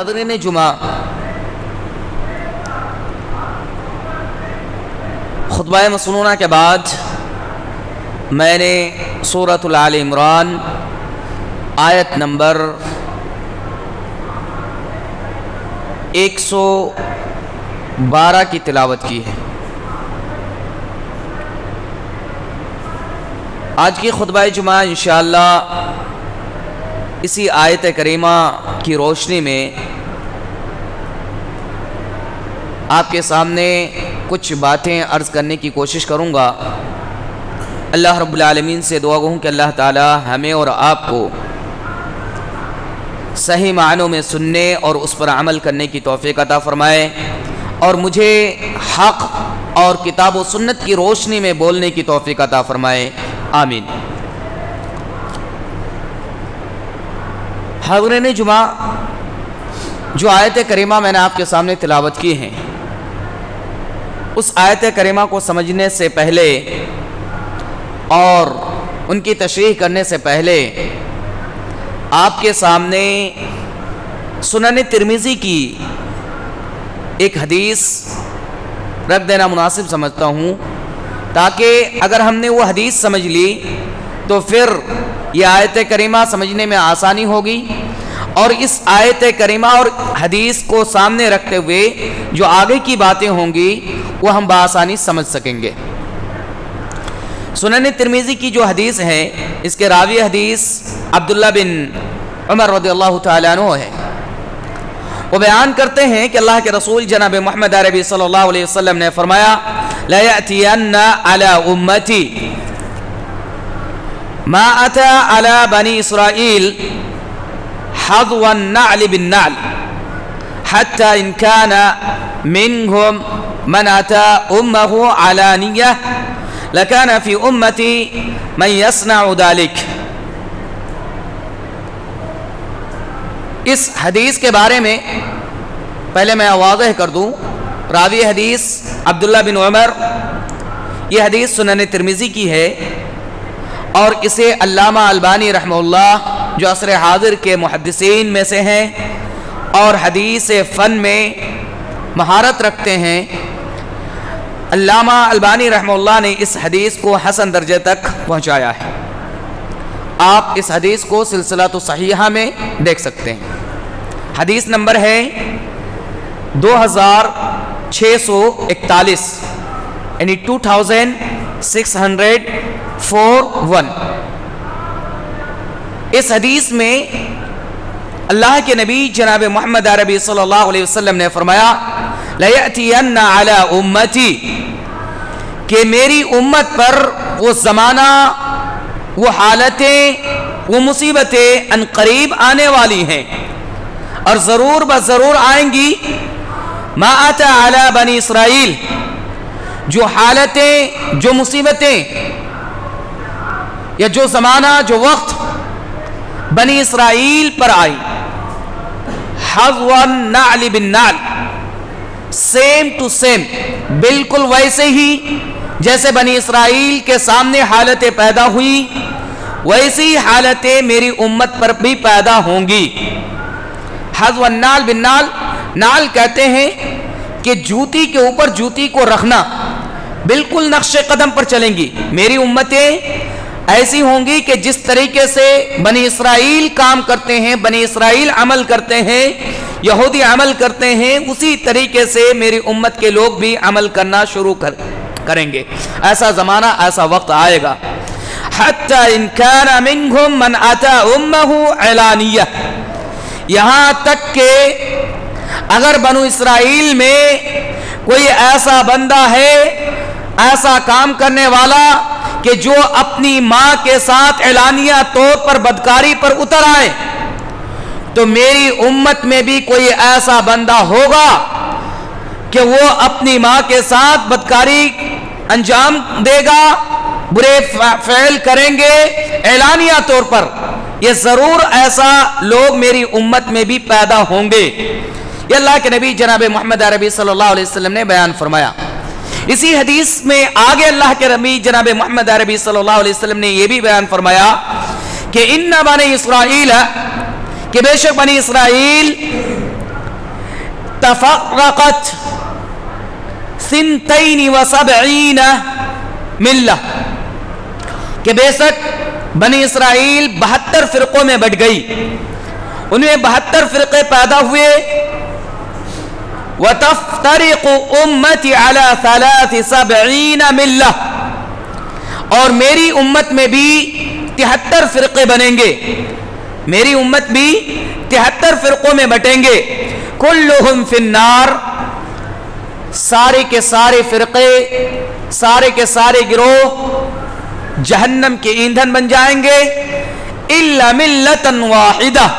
حاضرین جمعہ، خطبہ مسنونہ کے بعد میں نے سورۃ آل عمران آیت نمبر 112 کی تلاوت کی ہے۔ آج کی خطبہ جمعہ انشاءاللہ اسی آیت کریمہ کی روشنی میں آپ کے سامنے کچھ باتیں عرض کرنے کی کوشش کروں گا۔ اللہ رب العالمین سے دعا گو ہوں کہ اللہ تعالی ہمیں اور آپ کو صحیح معنوں میں سننے اور اس پر عمل کرنے کی توفیق عطا فرمائے، اور مجھے حق اور کتاب و سنت کی روشنی میں بولنے کی توفیق عطا فرمائے، آمین۔ حاضرین جمعہ، جو آیت کریمہ میں نے آپ کے سامنے تلاوت کی ہیں، اس آیت کریمہ کو سمجھنے سے پہلے اور ان کی تشریح کرنے سے پہلے آپ کے سامنے سنن ترمذی کی ایک حدیث رکھ دینا مناسب سمجھتا ہوں، تاکہ اگر ہم نے وہ حدیث سمجھ لی تو پھر یہ آیت کریمہ سمجھنے میں آسانی ہوگی، اور اس آیت کریمہ اور حدیث کو سامنے رکھتے ہوئے جو آگے کی باتیں ہوں گی وہ ہم بآسانی سمجھ سکیں گے۔ سنن ترمذی کی جو حدیث ہے، اس کے راوی حدیث عبداللہ بن عمر رضی اللہ تعالیٰ عنہ ہے۔ وہ بیان کرتے ہیں کہ اللہ کے رسول جناب محمد عربی صلی اللہ علیہ وسلم نے فرمایا، لا يأتين على أمتي ما أتى على بني إسرائيل حظو النعل بالنعل حتى إن كان منهم من أتى أمه علانية لكان في أمتي من يصنع ذلك۔ اس حدیث کے بارے میں پہلے میں واضح کر دوں، راوی حدیث عبداللہ بن عمر، یہ حدیث سنن ترمذی کی ہے، اور اسے علامہ البانی رحمہ اللہ جو عصر حاضر کے محدثین میں سے ہیں اور حدیث فن میں مہارت رکھتے ہیں، علامہ البانی رحمہ اللہ نے اس حدیث کو حسن درجے تک پہنچایا ہے۔ آپ اس حدیث کو سلسلۃ صحیحہ میں دیکھ سکتے ہیں۔ حدیث نمبر ہے 2641، یعنی 2641۔ اس حدیث میں اللہ کے نبی جناب محمد عربی صلی اللہ علیہ وسلم نے فرمایا، لَيَأْتِيَنَّ عَلَىٰ أُمَّتِي، کہ میری امت پر وہ زمانہ، وہ حالتیں، وہ مصیبتیں ان قریب آنے والی ہیں، اور ضرور بضرور آئیں گی، ما آتا علی بنی اسرائیل، جو حالتیں، جو مصیبتیں یا جو زمانہ، جو وقت بنی اسرائیل پر آئی، حظو النعل بالنعل، سیم ٹو سیم، بالکل ویسے ہی جیسے بنی اسرائیل کے سامنے حالتیں پیدا ہوئی، ویسی حالتیں میری امت پر بھی پیدا ہوں گی۔ حظو النعل بالنعل، نعل کہتے ہیں کہ جوتی کے اوپر جوتی کو رکھنا، بالکل نقش قدم پر چلیں گی۔ میری امتیں ایسی ہوں گی کہ جس طریقے سے بنی اسرائیل کام کرتے ہیں، بنی اسرائیل عمل کرتے ہیں، یہودی عمل کرتے ہیں، اسی طریقے سے میری امت کے لوگ بھی عمل کرنا شروع کریں گے۔ ایسا زمانہ، ایسا وقت آئے گا۔ حتی ان کان منہم من اتی امہ علانیہ، یہاں تک کہ اگر بنو اسرائیل میں کوئی ایسا بندہ ہے، ایسا کام کرنے والا کہ جو اپنی ماں کے ساتھ اعلانیہ طور پر بدکاری پر اتر آئے، تو میری امت میں بھی کوئی ایسا بندہ ہوگا کہ وہ اپنی ماں کے ساتھ بدکاری انجام دے گا، برے فعل کریں گے اعلانیہ طور پر۔ یہ ضرور ایسا لوگ میری امت میں بھی پیدا ہوں گے۔ یہ اللہ کے نبی جناب محمد عربی صلی اللہ علیہ وسلم نے بیان فرمایا۔ اسی حدیث میں آگے اللہ کے نبی جناب محمد عربی صلی اللہ علیہ وسلم نے یہ بھی بیان فرمایا کہ ان بنی اسرائیل، کہ بے شک بنی اسرائیل تفرقت 72 ملہ، کہ بے شک بنی اسرائیل 72 فرقوں میں بٹ گئی، ان میں 72 فرقے پیدا ہوئے. وَتَفْتَرِقُ أُمَّتِي عَلَى 73 مِلَّةٍ، اور میری امت میں بھی 73 فرقے بنیں گے، میری امت بھی 73 فرقوں میں بٹیں گے. كُلُّهُمْ فِي النَّارِ، سارے کے سارے فرقے، سارے کے سارے گروہ جہنم کے ایندھن بن جائیں گے. إِلَّا مِلَّةً وَاحِدَةً،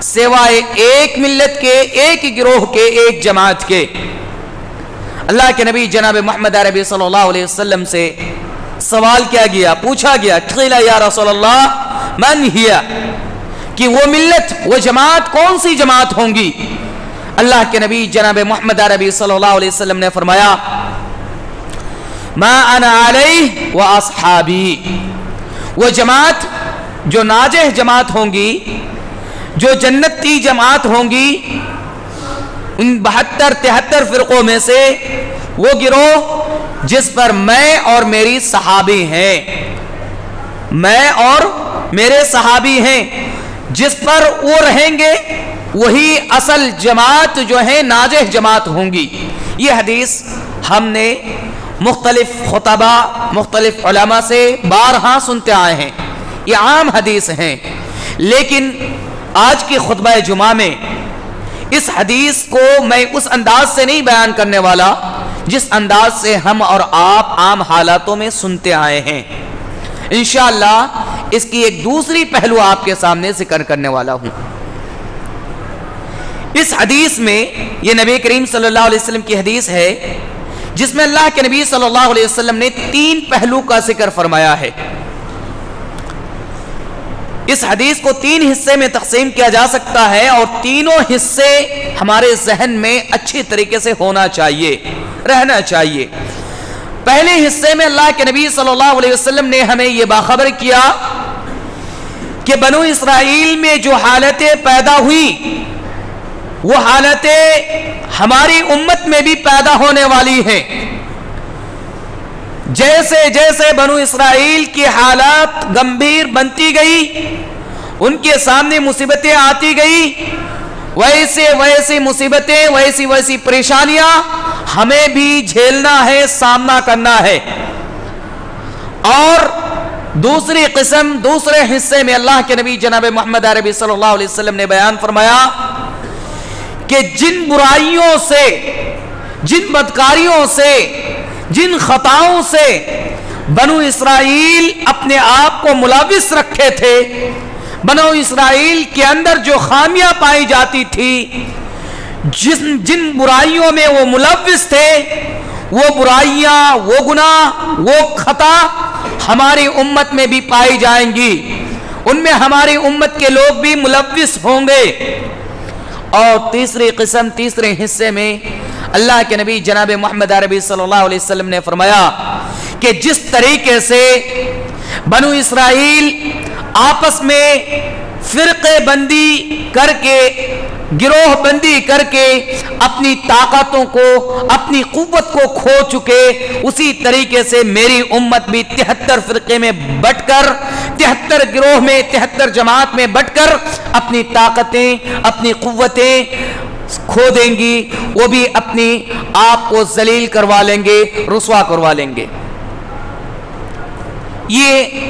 سوائے ایک ملت کے، ایک گروہ کے، ایک جماعت کے. اللہ کے نبی جناب محمد عربی صلی اللہ علیہ وسلم سے سوال کیا گیا، پوچھا گیا، قیل یا رسول اللہ من ہی، کہ وہ ملت، وہ جماعت کون سی جماعت ہوں گی؟ اللہ کے نبی جناب محمد عربی صلی اللہ علیہ وسلم نے فرمایا ما انا علیہ و اصحابی، وہ جماعت جو ناجح جماعت ہوں گی، جو جنتی جماعت ہوں گی، ان 72-73 فرقوں میں سے وہ گروہ جس پر میں اور میری صحابی ہیں، میں اور میرے صحابی ہیں، جس پر وہ رہیں گے وہی اصل جماعت جو ہے ناجح جماعت ہوں گی. یہ حدیث ہم نے مختلف خطبہ، مختلف علماء سے بارہا سنتے آئے ہیں، یہ عام حدیث ہیں. لیکن آج کی خطبہ جمعہ میں اس حدیث کو میں اس انداز سے نہیں بیان کرنے والا جس انداز سے ہم اور آپ عام حالاتوں میں سنتے آئے ہیں. انشاءاللہ اس کی ایک دوسری پہلو آپ کے سامنے ذکر کرنے والا ہوں. اس حدیث میں، یہ نبی کریم صلی اللہ علیہ وسلم کی حدیث ہے جس میں اللہ کے نبی صلی اللہ علیہ وسلم نے 3 پہلو کا ذکر فرمایا ہے. اس حدیث کو 3 حصے میں تقسیم کیا جا سکتا ہے، اور تینوں حصے ہمارے ذہن میں اچھی طریقے سے ہونا چاہیے، رہنا چاہیے. پہلے حصے میں اللہ کے نبی صلی اللہ علیہ وسلم نے ہمیں یہ باخبر کیا کہ بنو اسرائیل میں جو حالتیں پیدا ہوئی وہ حالتیں ہماری امت میں بھی پیدا ہونے والی ہیں. جیسے جیسے بنو اسرائیل کی حالات گمبھیر بنتی گئی، ان کے سامنے مصیبتیں آتی گئی، ویسے ویسی مصیبتیں، ویسی ویسی پریشانیاں ہمیں بھی جھیلنا ہے، سامنا کرنا ہے. اور دوسری قسم، دوسرے حصے میں اللہ کے نبی جناب محمد عربی صلی اللہ علیہ وسلم نے بیان فرمایا کہ جن برائیوں سے، جن بدکاریوں سے، جن خطاؤں سے بنو اسرائیل اپنے آپ کو ملوث رکھے تھے، بنو اسرائیل کے اندر جو خامیاں پائی جاتی تھی، جن برائیوں میں وہ ملوث تھے، وہ برائیاں، وہ گناہ، وہ خطا ہماری امت میں بھی پائی جائیں گی، ان میں ہماری امت کے لوگ بھی ملوث ہوں گے. اور تیسری قسم، تیسرے حصے میں اللہ کے نبی جناب محمد عربی صلی اللہ علیہ وسلم نے فرمایا کہ جس طریقے سے بنو اسرائیل آپس میں فرقے بندی کر کے، گروہ بندی کر کے اپنی طاقتوں کو، اپنی قوت کو کھو چکے، اسی طریقے سے میری امت بھی 73 فرقے میں بٹ کر، 73 گروہ میں، 73 جماعت میں بٹ کر اپنی طاقتیں، اپنی قوتیں کھو دیں گی، وہ بھی اپنی آپ کو ذلیل کروا لیں گے، رسوا کروا لیں گے. یہ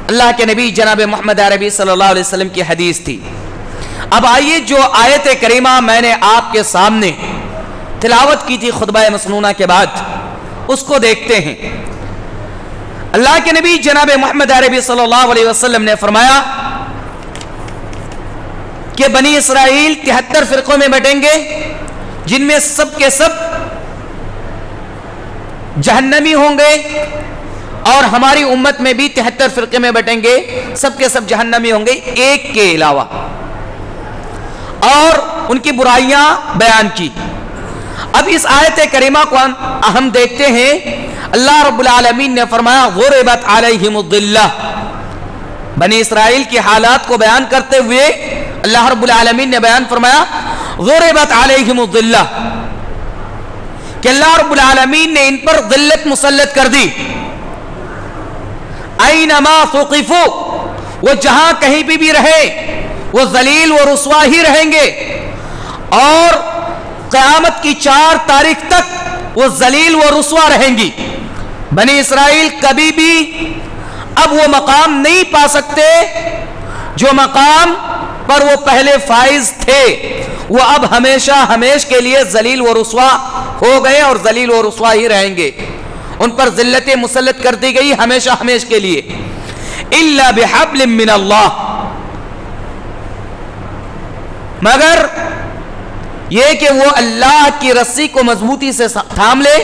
اللہ کے نبی جناب محمد عربی صلی اللہ علیہ وسلم کی حدیث تھی. اب آئیے جو آیت کریمہ میں نے آپ کے سامنے تلاوت کی تھی خطبہ مسنونہ کے بعد، اس کو دیکھتے ہیں. اللہ کے نبی جناب محمد عربی صلی اللہ علیہ وسلم نے فرمایا کہ بنی اسرائیل 73 فرقوں میں بٹیں گے، جن میں سب کے سب جہنمی ہوں گے، اور ہماری امت میں بھی 73 فرقے میں بٹیں گے، سب کے سب جہنمی ہوں گے ایک کے علاوہ. اور ان کی برائیاں بیان کی. اب اس آیت کریمہ کو ہم دیکھتے ہیں، اللہ رب العالمین نے فرمایا غربت علیہم الذلہ. بنی اسرائیل کی حالات کو بیان کرتے ہوئے اللہ رب العالمین نے بیان فرمایا ضربت علیہم الذلہ کہ اللہ رب العالمین نے ان پر ذلت مسلط کر دی. اینما ثقفوا وہ جہاں کہیں بھی رہے وہ ذلیل و رسوا ہی رہیں گے اور قیامت کی 4 تاریخ تک وہ ذلیل و رسوا رہیں گی. بنی اسرائیل کبھی بھی اب وہ مقام نہیں پا سکتے جو مقام پر وہ پہلے فائز تھے. وہ اب ہمیشہ ہمیش کے لیے ذلیل و رسوا ہو گئے اور ذلیل و رسوا ہی رہیں گے. ان پر ذلت مسلط کر دی گئی ہمیشہ ہمیش کے لیے. الا بحبل من اللہ مگر یہ کہ وہ اللہ کی رسی کو مضبوطی سے تھام لے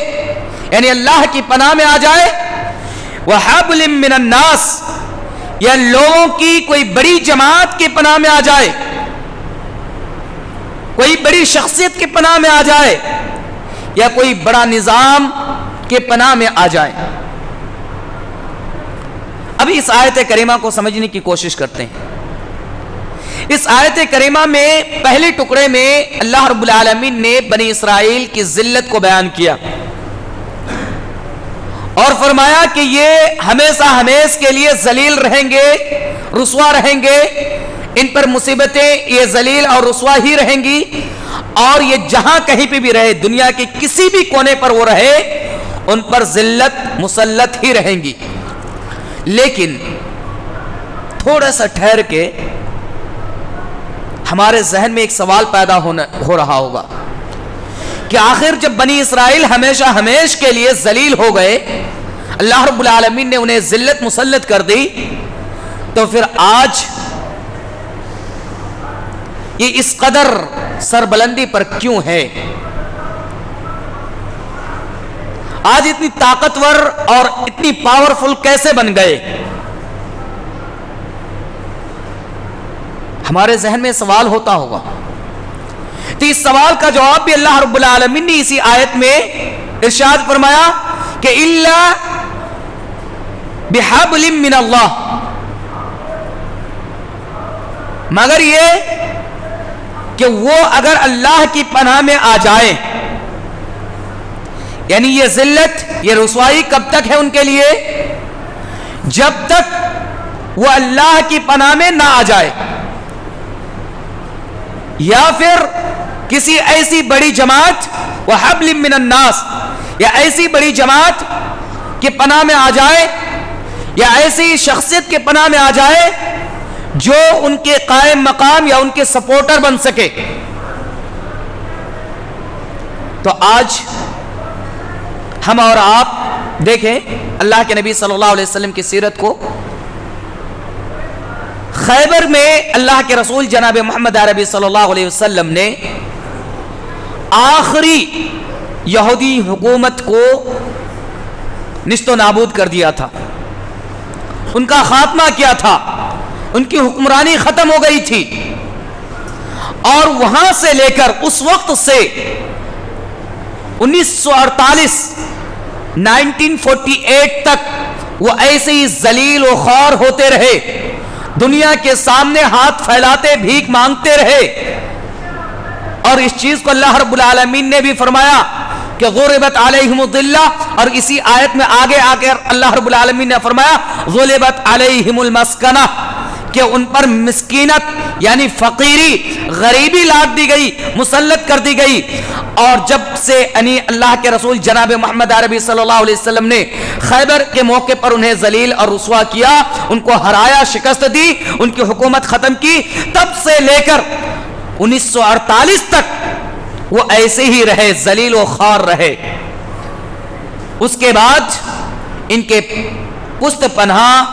یعنی اللہ کی پناہ میں آ جائے. وحبل من الناس یا لوگوں کی کوئی بڑی جماعت کی پناہ میں آ جائے کوئی بڑی شخصیت کی پناہ میں آ جائے یا کوئی بڑا نظام کے پناہ میں آ جائے. اب اس آیت کریمہ کو سمجھنے کی کوشش کرتے ہیں. اس آیت کریمہ میں پہلے ٹکڑے میں اللہ رب العالمین نے بنی اسرائیل کی ذلت کو بیان کیا اور فرمایا کہ یہ ہمیشہ ہمیش کے لیے ذلیل رہیں گے رسوا رہیں گے. ان پر مصیبتیں یہ ذلیل اور رسوا ہی رہیں گی اور یہ جہاں کہیں پہ بھی رہے دنیا کے کسی بھی کونے پر وہ رہے ان پر ذلت مسلط ہی رہیں گی. لیکن تھوڑا سا ٹھہر کے ہمارے ذہن میں ایک سوال پیدا ہو رہا ہوگا کہ آخر جب بنی اسرائیل ہمیشہ ہمیش کے لیے ذلیل ہو گئے اللہ رب العالمین نے انہیں ذلت مسلط کر دی تو پھر آج یہ اس قدر سربلندی پر کیوں ہے؟ آج اتنی طاقتور اور اتنی پاورفل کیسے بن گئے؟ ہمارے ذہن میں سوال ہوتا ہوگا. تو اس سوال کا جواب بھی اللہ رب العالمین نے اسی آیت میں ارشاد فرمایا کہ الا بحبل من اللہ مگر یہ کہ وہ اگر اللہ کی پناہ میں آ جائے یعنی یہ ذلت یہ رسوائی کب تک ہے ان کے لیے جب تک وہ اللہ کی پناہ میں نہ آ جائے یا پھر کسی ایسی بڑی جماعت وحبل من الناس یا ایسی بڑی جماعت کے پناہ میں آ جائے یا ایسی شخصیت کے پناہ میں آ جائے جو ان کے قائم مقام یا ان کے سپورٹر بن سکے. تو آج ہم اور آپ دیکھیں اللہ کے نبی صلی اللہ علیہ وسلم کی سیرت کو. خیبر میں اللہ کے رسول جناب محمد عربی صلی اللہ علیہ وسلم نے آخری یہودی حکومت کو نیست و نابود کر دیا تھا ان کا خاتمہ کیا تھا ان کی حکمرانی ختم ہو گئی تھی اور وہاں سے لے کر اس وقت سے 1948 تک وہ ایسے ہی ذلیل و خوار ہوتے رہے دنیا کے سامنے ہاتھ پھیلاتے بھیک مانگتے رہے. اور اس چیز کو اللہ رب العالمین نے بھی فرمایا کہ غربت علیہم الذلہ اور اسی آیت میں آگے اللہ رب العالمین نے فرمایا غلبت علیہم المسکنہ کہ ان پر مسکینت یعنی فقیری غریبی لاد دی گئی مسلط کر دی گئی. اور جب سے اللہ کے رسول جناب محمد عربی صلی اللہ علیہ وسلم نے خیبر کے موقع پر انہیں ذلیل اور رسوا کیا ان کو ہرایا شکست دی ان کی حکومت ختم کی تب سے لے کر 1948 تک وہ ایسے ہی رہے ذلیل و خوار رہے. اس کے بعد ان کے پشت پناہ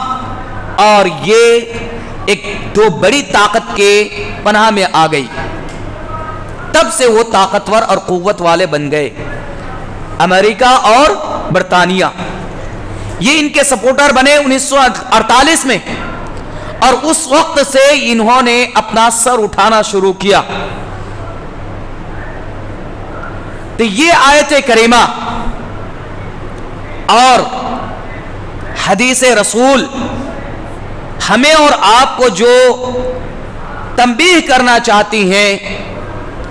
اور یہ ایک دو بڑی طاقت کے پناہ میں آ گئی تب سے وہ طاقتور اور قوت والے بن گئے امریکہ اور برطانیہ. یہ ان کے سپورٹر بنے 1948 میں اور اس وقت سے انہوں نے اپنا سر اٹھانا شروع کیا. تو یہ آیت کریمہ اور حدیث رسول ہمیں اور آپ کو جو تنبیہ کرنا چاہتی ہیں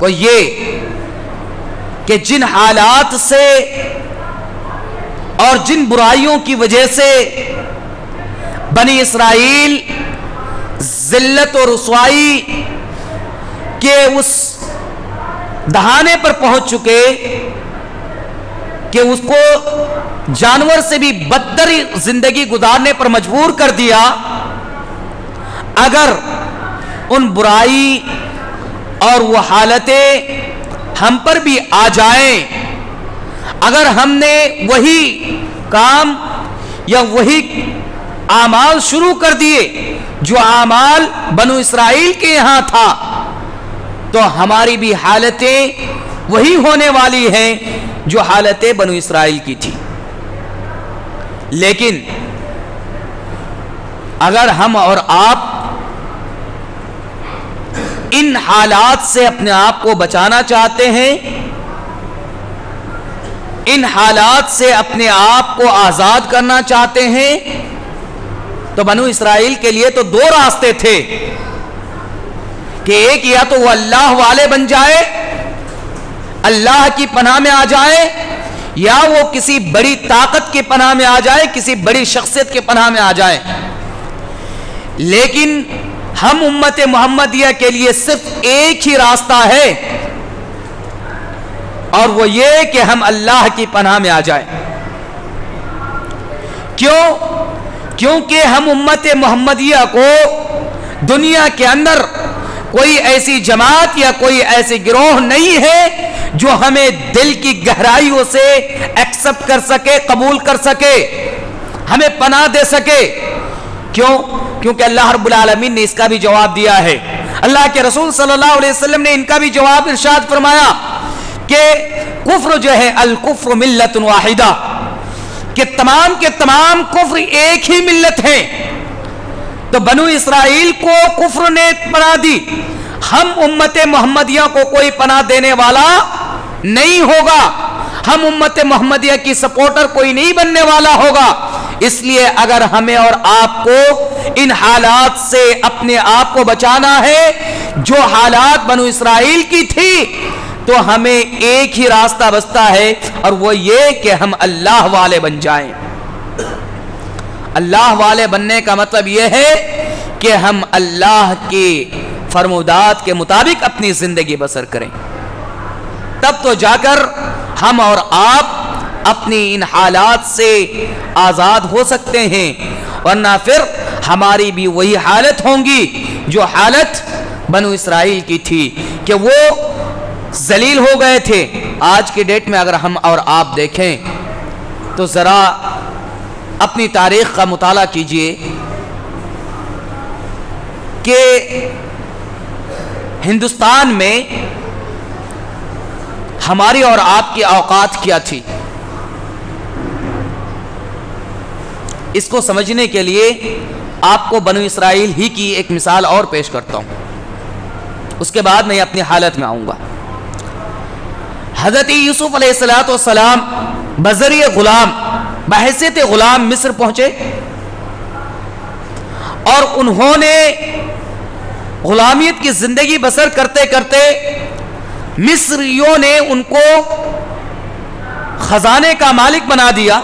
وہ یہ کہ جن حالات سے اور جن برائیوں کی وجہ سے بنی اسرائیل ذلت اور رسوائی کے اس دہانے پر پہنچ چکے کہ اس کو جانور سے بھی بدتر زندگی گزارنے پر مجبور کر دیا، اگر ان برائی اور وہ حالتیں ہم پر بھی آ جائیں، اگر ہم نے وہی کام یا وہی اعمال شروع کر دیے جو اعمال بنو اسرائیل کے یہاں تھا، تو ہماری بھی حالتیں وہی ہونے والی ہیں جو حالتیں بنو اسرائیل کی تھی۔ لیکن اگر ہم اور آپ ان حالات سے اپنے آپ کو بچانا چاہتے ہیں، ان حالات سے اپنے آپ کو آزاد کرنا چاہتے ہیں، تو بنو اسرائیل کے لیے تو دو راستے تھے کہ ایک یا تو وہ اللہ والے بن جائے، اللہ کی پناہ میں آ جائے، یا وہ کسی بڑی طاقت کی پناہ میں آ جائے، کسی بڑی شخصیت کی پناہ میں آ جائے۔ لیکن ہم امت محمدیہ کے لیے صرف ایک ہی راستہ ہے، اور وہ یہ کہ ہم اللہ کی پناہ میں آ جائیں۔ کیوں؟ کیونکہ ہم امت محمدیہ کو دنیا کے اندر کوئی ایسی جماعت یا کوئی ایسی گروہ نہیں ہے جو ہمیں دل کی گہرائیوں سے ایکسپٹ کر سکے، قبول کر سکے، ہمیں پناہ دے سکے۔ کیوں؟ کیونکہ اللہ رب العالمین نے اس کا بھی جواب دیا ہے، اللہ کے رسول صلی اللہ علیہ وسلم نے ان کا بھی جواب ارشاد فرمایا کہ کفر جو ہے الکفر ملت واحدہ، کہ تمام کے تمام کفر ایک ہی ملت ہیں۔ تو بنو اسرائیل کو کفر نے پناہ دی، ہم امت محمدیہ کو کوئی پناہ دینے والا نہیں ہوگا، ہم امت محمدیہ کی سپورٹر کوئی نہیں بننے والا ہوگا۔ اس لیے اگر ہمیں اور آپ کو ان حالات سے اپنے آپ کو بچانا ہے جو حالات بنو اسرائیل کی تھی، تو ہمیں ایک ہی راستہ بچتا ہے، اور وہ یہ کہ ہم اللہ والے بن جائیں۔ اللہ والے بننے کا مطلب یہ ہے کہ ہم اللہ کے فرمودات کے مطابق اپنی زندگی بسر کریں، تب تو جا کر ہم اور آپ اپنی ان حالات سے آزاد ہو سکتے ہیں، ورنہ پھر ہماری بھی وہی حالت ہوں گی جو حالت بنو اسرائیل کی تھی کہ وہ ذلیل ہو گئے تھے۔ آج کی ڈیٹ میں اگر ہم اور آپ دیکھیں تو ذرا اپنی تاریخ کا مطالعہ کیجئے کہ ہندوستان میں ہماری اور آپ کی اوقات کیا تھی۔ اس کو سمجھنے کے لیے آپ کو بنو اسرائیل ہی کی ایک مثال اور پیش کرتا ہوں، اس کے بعد میں اپنی حالت میں آؤں گا۔ حضرت یوسف علیہ السلام بذریعہ غلام، بحیثیت غلام مصر پہنچے، اور انہوں نے غلامیت کی زندگی بسر کرتے کرتے مصریوں نے ان کو خزانے کا مالک بنا دیا،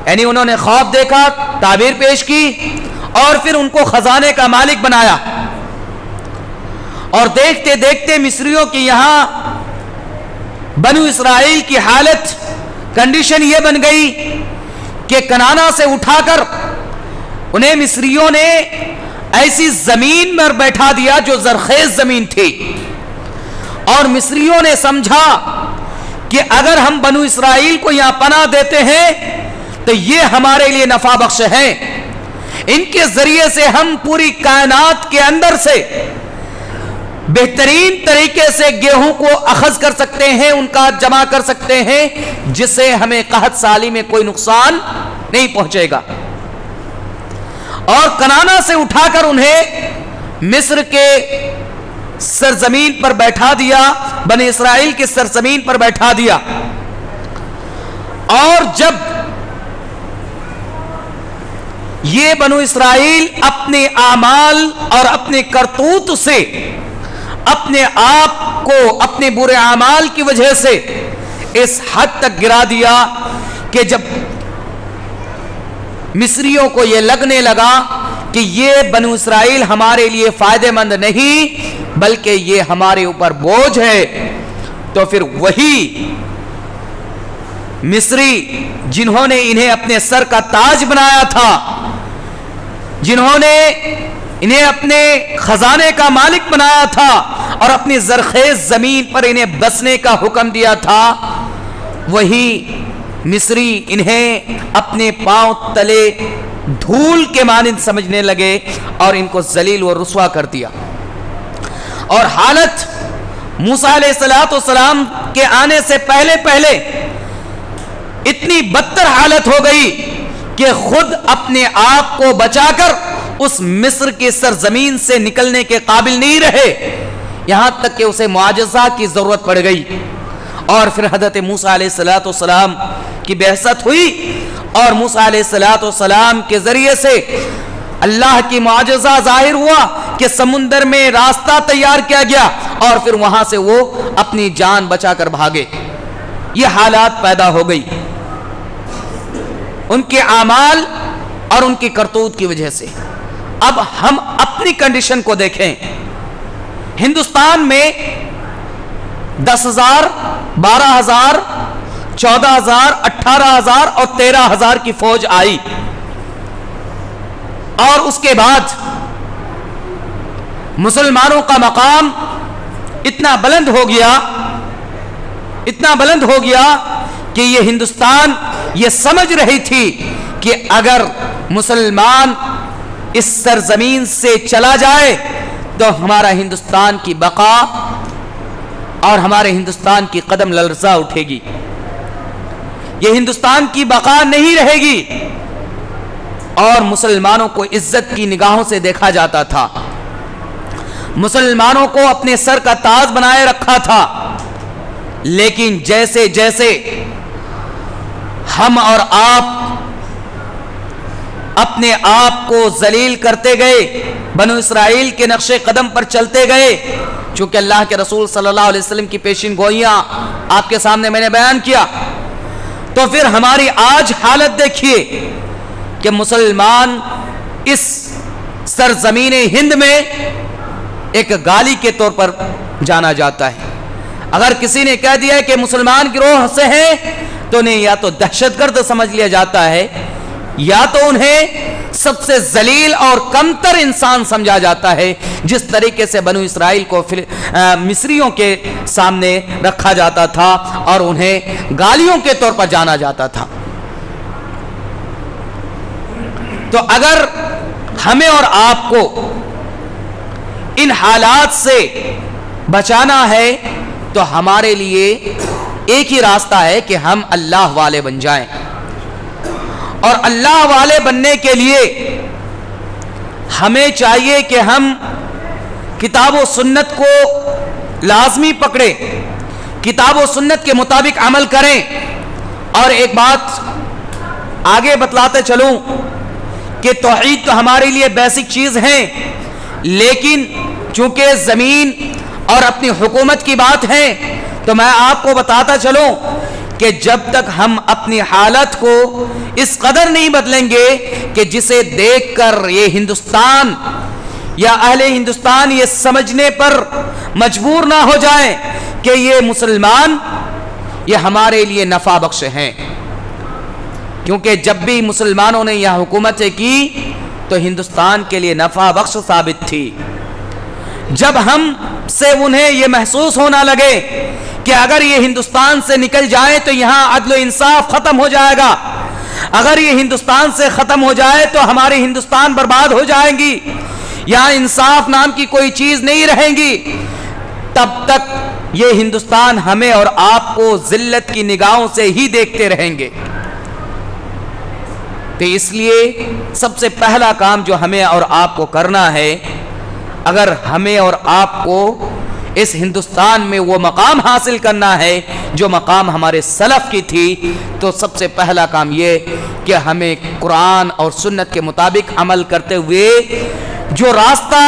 یعنی انہوں نے خواب دیکھا، تعبیر پیش کی، اور پھر ان کو خزانے کا مالک بنایا۔ اور دیکھتے دیکھتے مصریوں کی یہاں بنو اسرائیل کی حالت، کنڈیشن یہ بن گئی کہ کنانا سے اٹھا کر انہیں مصریوں نے ایسی زمین پر بیٹھا دیا جو زرخیز زمین تھی، اور مصریوں نے سمجھا کہ اگر ہم بنو اسرائیل کو یہاں پناہ دیتے ہیں تو یہ ہمارے لیے نفع بخش ہے، ان کے ذریعے سے ہم پوری کائنات کے اندر سے بہترین طریقے سے گیہوں کو اخذ کر سکتے ہیں، ان کا جمع کر سکتے ہیں، جس سے ہمیں قحط سالی میں کوئی نقصان نہیں پہنچے گا۔ اور کنانا سے اٹھا کر انہیں مصر کے سرزمین پر بیٹھا دیا، بنی اسرائیل کی سرزمین پر بیٹھا دیا۔ اور جب یہ بنو اسرائیل اپنے اعمال اور اپنے کرتوت سے اپنے آپ کو اپنے برے اعمال کی وجہ سے اس حد تک گرا دیا کہ جب مصریوں کو یہ لگنے لگا کہ یہ بنو اسرائیل ہمارے لیے فائدہ مند نہیں بلکہ یہ ہمارے اوپر بوجھ ہے، تو پھر وہی مصری جنہوں نے انہیں اپنے سر کا تاج بنایا تھا، جنہوں نے انہیں اپنے خزانے کا مالک بنایا تھا اور اپنی زرخیز زمین پر انہیں بسنے کا حکم دیا تھا، وہی مصری انہیں اپنے پاؤں تلے دھول کے مانند سمجھنے لگے اور ان کو ذلیل و رسوا کر دیا۔ اور حالت موسیٰ علیہ السلام کے آنے سے پہلے اتنی بدتر حالت ہو گئی کہ خود اپنے آپ کو بچا کر اس مصر کی سرزمین سے نکلنے کے قابل نہیں رہے، یہاں تک کہ اسے معجزہ کی ضرورت پڑ گئی۔ اور پھر حضرت موسیٰ علیہ السلام کی بعثت ہوئی اور موسیٰ علیہ السلام کے ذریعے سے اللہ کی معجزہ ظاہر ہوا کہ سمندر میں راستہ تیار کیا گیا اور پھر وہاں سے وہ اپنی جان بچا کر بھاگے۔ یہ حالات پیدا ہو گئی ان کے اعمال اور ان کی کرتوت کی وجہ سے۔ اب ہم اپنی کنڈیشن کو دیکھیں، ہندوستان میں 10,000 12,000 14,000 18,000 اور 13,000 کی فوج آئی، اور اس کے بعد مسلمانوں کا مقام اتنا بلند ہو گیا کہ یہ ہندوستان یہ سمجھ رہی تھی کہ اگر مسلمان اس سرزمین سے چلا جائے تو ہمارا ہندوستان کی بقا اور ہمارے ہندوستان کی قدم لرزہ اٹھے گی، یہ ہندوستان کی بقا نہیں رہے گی۔ اور مسلمانوں کو عزت کی نگاہوں سے دیکھا جاتا تھا، مسلمانوں کو اپنے سر کا تاج بنائے رکھا تھا، لیکن جیسے جیسے ہم اور آپ اپنے آپ کو ذلیل کرتے گئے، بنو اسرائیل کے نقش قدم پر چلتے گئے، چونکہ اللہ کے رسول صلی اللہ علیہ وسلم کی پیشین گوئیاں آپ کے سامنے میں نے بیان کیا، تو پھر ہماری آج حالت دیکھیے کہ مسلمان اس سرزمین ہند میں ایک گالی کے طور پر جانا جاتا ہے۔ اگر کسی نے کہہ دیا کہ مسلمان گروہ سے ہیں تو انہیں یا تو دہشت گرد سمجھ لیا جاتا ہے یا تو انہیں سب سے ذلیل اور کمتر انسان سمجھا جاتا ہے، جس طریقے سے بنو اسرائیل کو مصریوں کے سامنے رکھا جاتا تھا اور انہیں گالیوں کے طور پر جانا جاتا تھا۔ تو اگر ہمیں اور آپ کو ان حالات سے بچانا ہے تو ہمارے لیے ایک ہی راستہ ہے کہ ہم اللہ والے بن جائیں، اور اللہ والے بننے کے لیے ہمیں چاہیے کہ ہم کتاب و سنت کو لازمی پکڑیں، کتاب و سنت کے مطابق عمل کریں۔ اور ایک بات آگے بتلاتے چلوں کہ توحید تو ہمارے لیے بیسک چیز ہے، لیکن چونکہ زمین اور اپنی حکومت کی بات ہے تو میں آپ کو بتاتا چلوں کہ جب تک ہم اپنی حالت کو اس قدر نہیں بدلیں گے کہ جسے دیکھ کر یہ ہندوستان یا اہل ہندوستان یہ سمجھنے پر مجبور نہ ہو جائیں کہ یہ مسلمان یہ ہمارے لیے نفع بخش ہیں، کیونکہ جب بھی مسلمانوں نے یہ حکومتیں کی تو ہندوستان کے لیے نفع بخش ثابت تھی۔ جب ہم سے انہیں یہ محسوس ہونا لگے کہ اگر یہ ہندوستان سے نکل جائے تو یہاں عدل و انصاف ختم ہو جائے گا، اگر یہ ہندوستان سے ختم ہو جائے تو ہمارے ہندوستان برباد ہو جائیں گی، یہاں انصاف نام کی کوئی چیز نہیں رہیں گی، تب تک یہ ہندوستان ہمیں اور آپ کو ذلت کی نگاہوں سے ہی دیکھتے رہیں گے۔ تو اس لیے سب سے پہلا کام جو ہمیں اور آپ کو کرنا ہے، اگر ہمیں اور آپ کو اس ہندوستان میں وہ مقام حاصل کرنا ہے جو مقام ہمارے سلف کی تھی، تو سب سے پہلا کام یہ کہ ہمیں قرآن اور سنت کے مطابق عمل کرتے ہوئے جو راستہ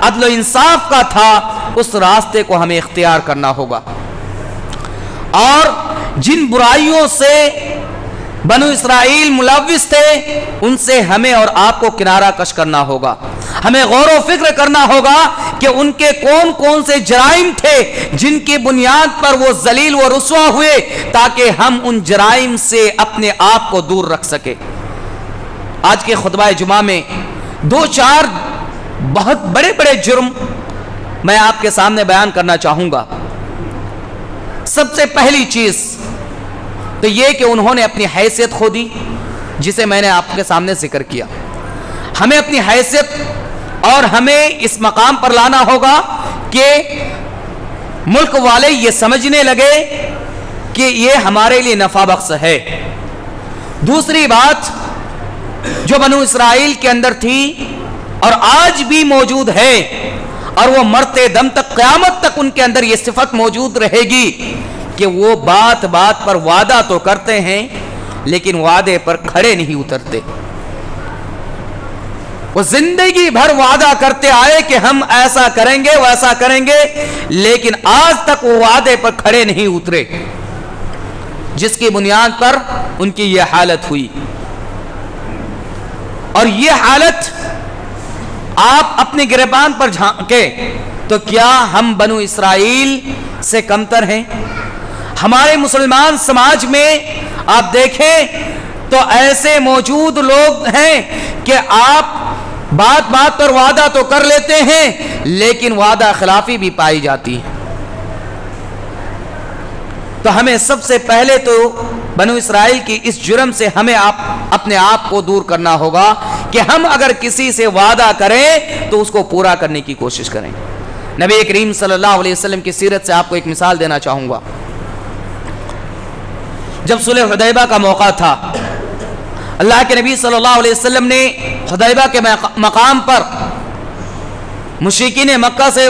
عدل و انصاف کا تھا اس راستے کو ہمیں اختیار کرنا ہوگا، اور جن برائیوں سے بنو اسرائیل ملوث تھے ان سے ہمیں اور آپ کو کنارہ کش کرنا ہوگا۔ ہمیں غور و فکر کرنا ہوگا کہ ان کے کون کون سے جرائم تھے جن کی بنیاد پر وہ ذلیل و رسوا ہوئے، تاکہ ہم ان جرائم سے اپنے آپ کو دور رکھ سکے۔ آج کے خطبہ جمعہ میں 2-4 بہت بڑے بڑے جرم میں آپ کے سامنے بیان کرنا چاہوں گا۔ سب سے پہلی چیز تو یہ کہ انہوں نے اپنی حیثیت کھو دی، جسے میں نے آپ کے سامنے ذکر کیا۔ ہمیں اپنی حیثیت اور ہمیں اس مقام پر لانا ہوگا کہ ملک والے یہ سمجھنے لگے کہ یہ ہمارے لیے نفع بخش ہے۔ دوسری بات جو بنو اسرائیل کے اندر تھی اور آج بھی موجود ہے، اور وہ مرتے دم تک قیامت تک ان کے اندر یہ صفت موجود رہے گی کہ وہ بات بات پر وعدہ تو کرتے ہیں لیکن وعدے پر کھڑے نہیں اترتے۔ وہ زندگی بھر وعدہ کرتے آئے کہ ہم ایسا کریں گے ویسا کریں گے، لیکن آج تک وہ وعدے پر کھڑے نہیں اترے، جس کی بنیاد پر ان کی یہ حالت ہوئی۔ اور یہ حالت آپ اپنی گریبان پر جھانکے تو کیا ہم بنو اسرائیل سے کمتر ہیں؟ ہمارے مسلمان سماج میں آپ دیکھیں تو ایسے موجود لوگ ہیں کہ آپ بات بات پر وعدہ تو کر لیتے ہیں لیکن وعدہ خلافی بھی پائی جاتی ہے۔ تو ہمیں سب سے پہلے تو بنو اسرائیل کی اس جرم سے ہمیں اپنے آپ کو دور کرنا ہوگا کہ ہم اگر کسی سے وعدہ کریں تو اس کو پورا کرنے کی کوشش کریں۔ نبی کریم صلی اللہ علیہ وسلم کی سیرت سے آپ کو ایک مثال دینا چاہوں گا۔ جب صلح حدیبیہ کا موقع تھا، اللہ کے نبی صلی اللہ علیہ وسلم نے حدیبیہ کے مقام پر مشرکین مکہ سے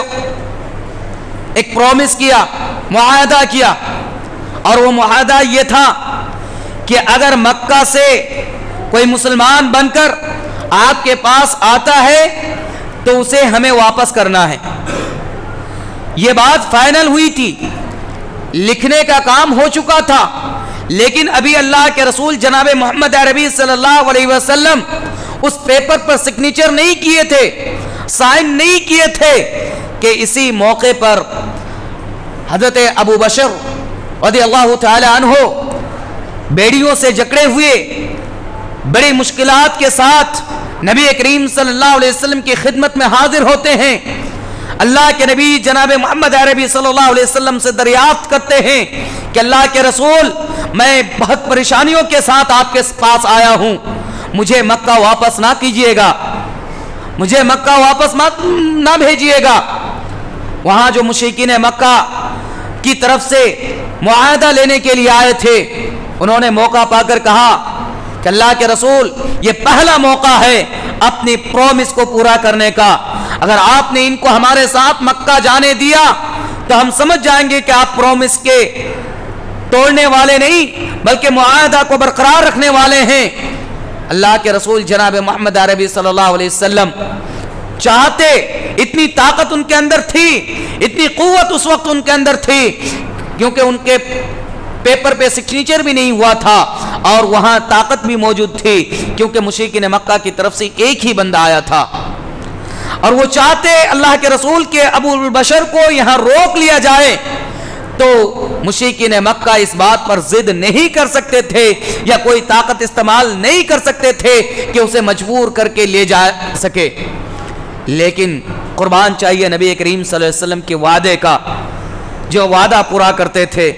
ایک پرومس کیا، معاہدہ کیا، اور وہ معاہدہ یہ تھا کہ اگر مکہ سے کوئی مسلمان بن کر آپ کے پاس آتا ہے تو اسے ہمیں واپس کرنا ہے۔ یہ بات فائنل ہوئی تھی، لکھنے کا کام ہو چکا تھا، لیکن ابھی اللہ کے رسول جناب محمد عربی صلی اللہ علیہ وسلم اس پیپر پر سگنیچر نہیں کیے تھے، سائن نہیں کیے تھے کہ اسی موقع پر حضرت ابو بشر رضی اللہ تعالی عنہ بیڑیوں سے جکڑے ہوئے بڑی مشکلات کے ساتھ نبی کریم صلی اللہ علیہ وسلم کی خدمت میں حاضر ہوتے ہیں۔ اللہ کے نبی جناب محمد عربی صلی اللہ علیہ وسلم سے دریافت کرتے ہیں کہ اللہ کے رسول، میں بہت پریشانیوں کے ساتھ آپ کے پاس آیا ہوں، مجھے مکہ واپس نہ کیجیے گا، مجھے مکہ واپس نہ بھیجیے گا۔ وہاں جو مشرکین مکہ کی طرف سے معاہدہ لینے کے لیے آئے تھے، انہوں نے موقع پا کر کہا کہ اللہ کے رسول، یہ پہلا موقع ہے اپنی پرومس کو پورا کرنے کا، اگر آپ نے ان کو ہمارے ساتھ مکہ جانے دیا تو ہم سمجھ جائیں گے کہ آپ پرومس کے توڑنے والے نہیں بلکہ معاہدہ کو برقرار رکھنے والے ہیں۔ اللہ کے رسول جناب محمد عربی صلی اللہ علیہ وسلم چاہتے، اتنی طاقت ان کے اندر تھی، اتنی قوت اس وقت ان کے اندر تھی، کیونکہ ان کے پیپر پہ سگنیچر بھی نہیں ہوا تھا اور وہاں طاقت بھی موجود تھی کیونکہ مشرکین مکہ کی طرف سے ایک ہی بندہ آیا تھا، اور وہ چاہتے اللہ کے رسول کے ابو البشر کو یہاں روک لیا جائے، تو مشرکین مکہ اس بات پر ضد نہیں کر سکتے تھے یا کوئی طاقت استعمال نہیں کر سکتے تھے کہ اسے مجبور کر کے لے جا سکے۔ لیکن قربان چاہیے نبی کریم صلی اللہ علیہ وسلم کے وعدے کا، جو وعدہ پورا کرتے تھے۔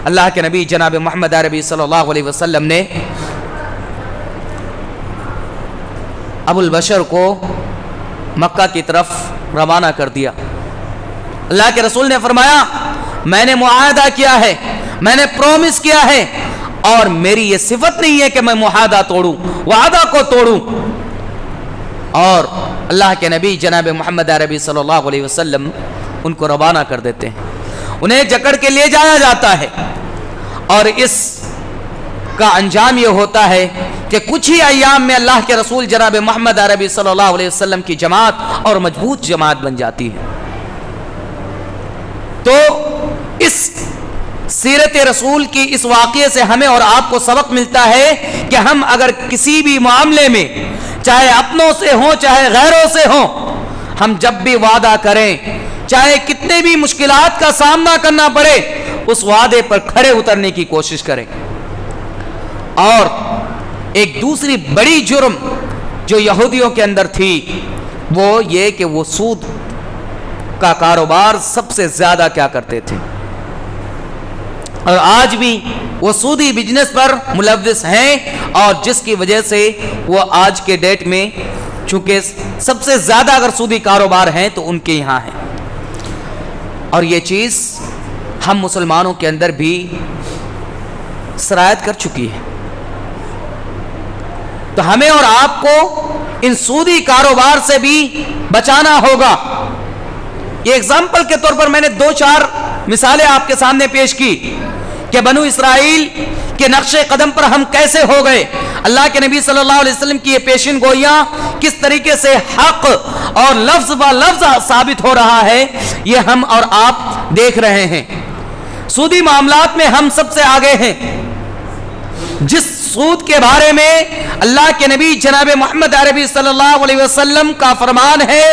اللہ کے نبی جناب محمد عربی صلی اللہ علیہ وسلم نے ابو البشر کو مکہ کی طرف روانہ کر دیا۔ اللہ کے رسول نے فرمایا، میں نے معاہدہ کیا ہے، میں نے پرومس کیا ہے، اور میری یہ صفت نہیں ہے کہ میں معاہدہ توڑوں، وعدہ کو توڑوں۔ اور اللہ کے نبی جناب محمد عربی صلی اللہ علیہ وسلم ان کو روانہ کر دیتے ہیں، انہیں جکڑ کے لے جایا جاتا ہے، اور اس کا انجام یہ ہوتا ہے کہ کچھ ہی ایام میں اللہ کے رسول جناب محمد عربی صلی اللہ علیہ وسلم کی جماعت اور مضبوط جماعت بن جاتی ہے۔ اس سیرت رسول کی اس واقعے سے ہمیں اور آپ کو سبق ملتا ہے کہ ہم اگر کسی بھی معاملے میں چاہے اپنوں سے ہوں چاہے غیروں سے ہوں، ہم جب بھی وعدہ کریں چاہے کتنے بھی مشکلات کا سامنا کرنا پڑے اس وعدے پر کھڑے اترنے کی کوشش کریں۔ اور ایک دوسری بڑی جرم جو یہودیوں کے اندر تھی وہ یہ کہ وہ سود کا کاروبار سب سے زیادہ کیا کرتے تھے، اور آج بھی وہ سودی بزنس پر ملوث ہیں، اور جس کی وجہ سے وہ آج کے ڈیٹ میں چونکہ سب سے زیادہ اگر سودی کاروبار ہیں تو ان کے یہاں ہیں، اور یہ چیز ہم مسلمانوں کے اندر بھی سرایت کر چکی ہے۔ تو ہمیں اور آپ کو ان سودی کاروبار سے بھی بچانا ہوگا۔ یہ اگزامپل کے طور پر میں نے 2-4 مثالیں آپ کے سامنے پیش کی کہ بنو اسرائیل کے نقش قدم پر ہم کیسے ہو گئے، اللہ کے نبی صلی اللہ علیہ وسلم کی یہ پیشن گوئیاں کس طریقے سے حق اور لفظ با لفظ ثابت ہو رہا ہے، یہ ہم اور آپ دیکھ رہے ہیں۔ سودی معاملات میں ہم سب سے آگے ہیں۔ جس سود کے بارے میں اللہ کے نبی جناب محمد عربی صلی اللہ علیہ وسلم کا فرمان ہے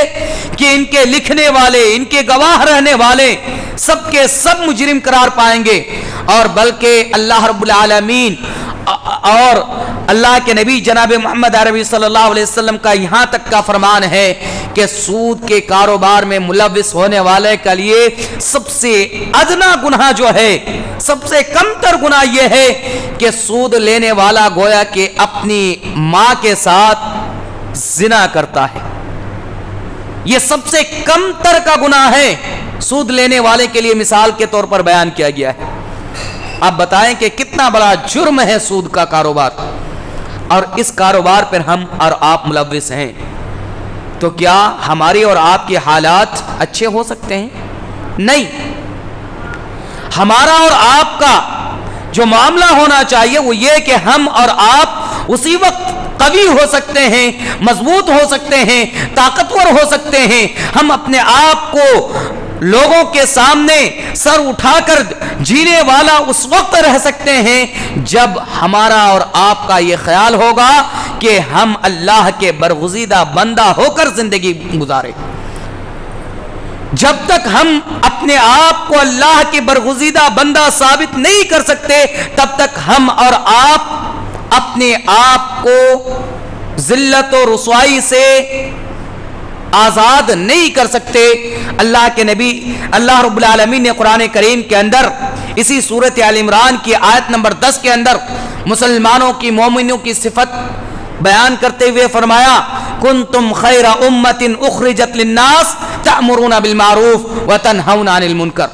کہ ان کے لکھنے والے، ان کے گواہ رہنے والے سب کے سب مجرم قرار پائیں گے، اور بلکہ اللہ رب العالمین اور اللہ کے نبی جناب محمد عربی صلی اللہ علیہ وسلم کا یہاں تک کا فرمان ہے کہ سود کے کاروبار میں ملوث ہونے والے کے لیے سب سے ادنا گناہ جو ہے، سب سے کم تر گناہ یہ ہے کہ سود لینے والا گویا کہ اپنی ماں کے ساتھ زنا کرتا ہے۔ یہ سب سے کم تر کا گناہ ہے، سود لینے والے کے لیے مثال کے طور پر بیان کیا گیا ہے۔ آپ بتائیں کہ کتنا بڑا جرم ہے سود کا کاروبار، اور اس کاروبار پر ہم اور آپ ملوث ہیں، تو کیا ہماری اور آپ کے حالات اچھے ہو سکتے ہیں؟ نہیں۔ ہمارا اور آپ کا جو معاملہ ہونا چاہیے وہ یہ کہ ہم اور آپ اسی وقت قوی ہو سکتے ہیں، مضبوط ہو سکتے ہیں، طاقتور ہو سکتے ہیں، ہم اپنے آپ کو لوگوں کے سامنے سر اٹھا کر جینے والا اس وقت رہ سکتے ہیں جب ہمارا اور آپ کا یہ خیال ہوگا کہ ہم اللہ کے برگزیدہ بندہ ہو کر زندگی گزارے۔ جب تک ہم اپنے آپ کو اللہ کے برگزیدہ بندہ ثابت نہیں کر سکتے تب تک ہم اور آپ اپنے آپ کو ذلت و رسوائی سے آزاد نہیں کر سکتے۔ اللہ کے نبی اللہ رب العالمین نے قرآن کریم کے اندر اسی سورۃ آل عمران کی آیت نمبر 10 کے اندر مسلمانوں کی، مومنوں کی صفت بیان کرتے ہوئے فرمایا کنتم خیر امت اخرجت للناس تأمرون بالمعروف وتنہون عن المنکر،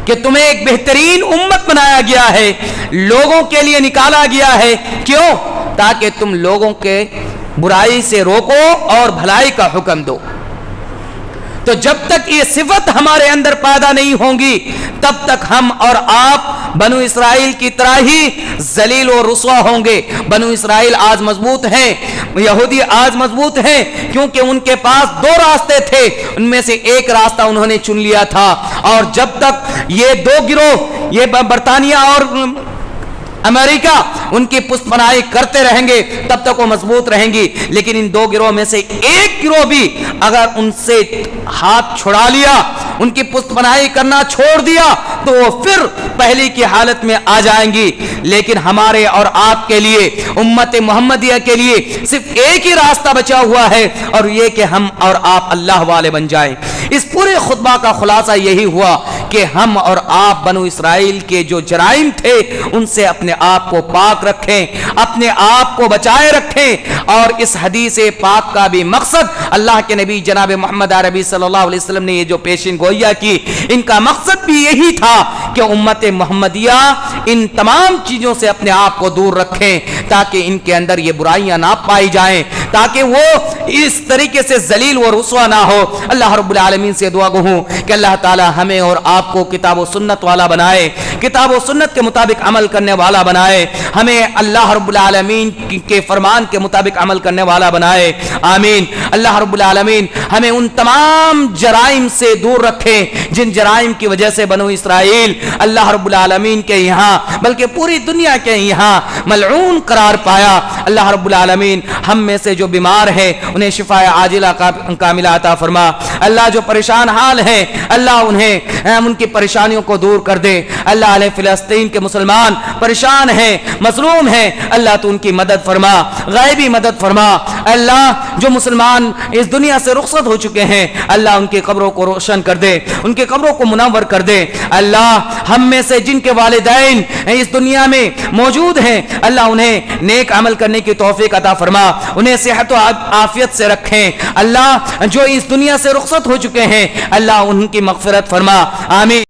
کہ تمہیں ایک بہترین امت بنایا گیا ہے، لوگوں کے لیے نکالا گیا ہے۔ کیوں؟ تاکہ تم لوگوں کے برائی سے روکو اور بھلائی کا حکم دو۔ تو جب تک یہ صفت ہمارے اندر پیدا نہیں ہوں گی تب تک ہم اور آپ بنو اسرائیل کی طرح ہی ذلیل و رسوا ہوں گے۔ بنو اسرائیل آج مضبوط ہیں، یہودی آج مضبوط ہیں، کیونکہ ان کے پاس 2 راستے تھے، ان میں سے ایک راستہ انہوں نے چن لیا تھا، اور جب تک یہ 2 گروہ، یہ برطانیہ اور امریکہ ان کی پشت پناہی کرتے رہیں گے تب تک وہ مضبوط رہیں گی، لیکن ان 2 گروہ میں سے ایک گروہ بھی اگر ان سے ہاتھ چھڑا لیا، ان کی پشت پناہی کرنا چھوڑ دیا تو وہ پھر پہلی کی حالت میں آ جائیں گی۔ لیکن ہمارے اور آپ کے لیے، امت محمدیہ کے لیے صرف ایک ہی راستہ بچا ہوا ہے، اور یہ کہ ہم اور آپ اللہ والے بن جائیں۔ اس پورے خطبہ کا خلاصہ یہی ہوا کہ ہم اور آپ بنو اسرائیل کے جو جرائم تھے ان سے اپنے آپ کو پاک رکھیں، اپنے آپ کو بچائے رکھیں، اور اس حدیث پاک کا بھی مقصد اللہ کے نبی جناب محمد عربی صلی اللہ علیہ وسلم نے یہ جو پیشن گوئیاں کی، ان کا مقصد بھی یہی تھا کہ امت محمدیہ ان تمام چیزوں سے اپنے آپ کو دور رکھیں تاکہ ان کے اندر یہ برائیاں نہ پائی جائیں، تاکہ وہ اس طریقے سے ذلیل و رسوا نہ ہو۔ اللہ رب العالمین سے دعا گو ہوں کہ اللہ تعالی ہمیں اور آپ کو کتاب و سنت والا بنائے، کتاب و سنت کے مطابق عمل کرنے والا بنائے، ہمیں اللہ رب العالمین کے فرمان کے مطابق عمل کرنے والا بنائے، آمین۔ اللہ رب العالمین ہمیں ان تمام جرائم سے دور رکھے جن جرائم کی وجہ سے بنو اسرائیل اللہ رب العالمین کے یہاں بلکہ پوری دنیا کے یہاں ملعون قرار پایا۔ اللہ رب العالمین ہم میں سے جو بیمار ہے انہیں شفاء عاجلہ کاملہ عطا فرما، اللہ جو پریشان حال ہیں اللہ انہیں ان کی پریشانیوں کو دور کر دے۔ اللہ علیہ فلسطین کے مسلمان پریشان ہیں، مظلوم ہیں، اللہ تو ان کی مدد فرما، غیبی مدد فرما۔ اللہ جو مسلمان اس دنیا سے رخصت ہو چکے ہیں اللہ ان کی قبروں کو روشن کر دے، ان کی قبروں کو منور کر دے۔ اللہ ہم میں سے جن کے والدین اس دنیا میں موجود ہیں اللہ انہیں نیک عمل کرنے کی توفیق عطا فرما، انہیں صحت و عافیت سے رکھیں۔ اللہ جو اس دنیا سے رخصت ہو چکے ہیں اللہ ان کی مغفرت فرما، آمین۔